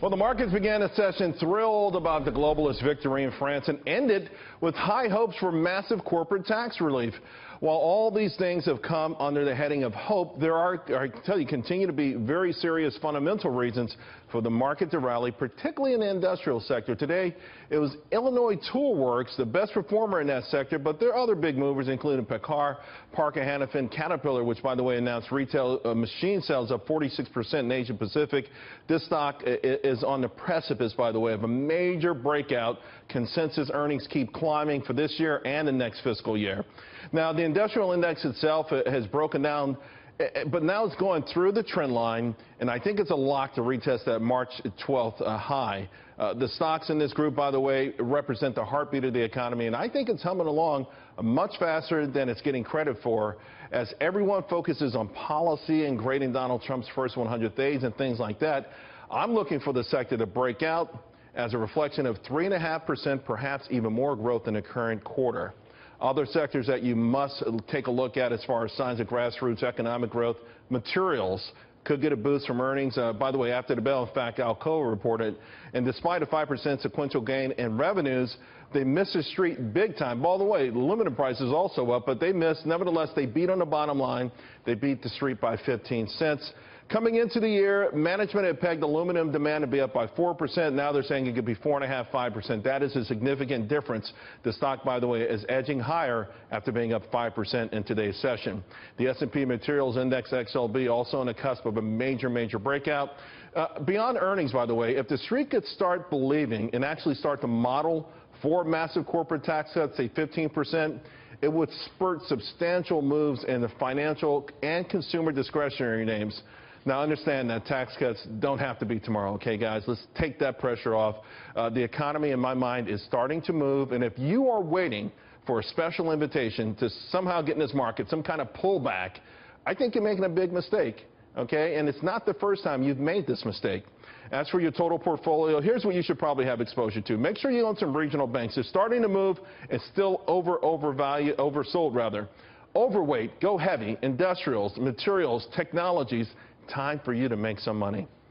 Well, the markets began a session thrilled about the globalist victory in France and ended with high hopes for massive corporate tax relief. While all these things have come under the heading of hope, there are, I tell you, continue to be very serious fundamental reasons for the market to rally, particularly in the industrial sector. Today, it was Illinois Tool Works, the best performer in that sector, but there are other big movers, including Payne, Parker Hannifin, Caterpillar, which, by the way, announced retail machine sales up 46% in Asia Pacific. This stock is on the precipice, by the way, of a major breakout. Consensus earnings keep climbing for this year and the next fiscal year. Now, the industrial index itself has broken down, but now it's going through the trend line, and I think it's a lock to retest that March 12th high. The stocks in this group, by the way, represent the heartbeat of the economy, and I think it's humming along much faster than it's getting credit for, as everyone focuses on policy and grading Donald Trump's first 100 days and things like that. I'm looking for the sector to break out as a reflection of 3.5%, perhaps even more growth in the current quarter. Other sectors that you must take a look at as far as signs of grassroots economic growth, materials could get a boost from earnings. By the way, after the bell, in fact, Alcoa reported, and despite a 5% sequential gain in revenues, they missed the street big time. By the way, aluminum prices also up, but they missed. Nevertheless, they beat on the bottom line. They beat the street by 15 cents. Coming into the year, management had pegged aluminum demand to be up by 4%. Now they're saying it could be 4.5%, 5%. That is a significant difference. The stock, by the way, is edging higher after being up 5% in today's session. The S&P Materials Index XLB also on the cusp of a major breakout. Beyond earnings, by the way, if the street could start believing and actually start to model for massive corporate tax cuts, say 15%, it would spurt substantial moves in the financial and consumer discretionary names. Now, understand that tax cuts don't have to be tomorrow, okay, guys? Let's take that pressure off. The economy, in my mind, is starting to move, and if you are waiting for a special invitation to somehow get in this market, some kind of pullback, I think you're making a big mistake, okay? And it's not the first time you've made this mistake. As for your total portfolio, here's what you should probably have exposure to. Make sure you own some regional banks. They're starting to move and still oversold rather. Overweight, go heavy, industrials, materials, technologies. Time for you to make some money.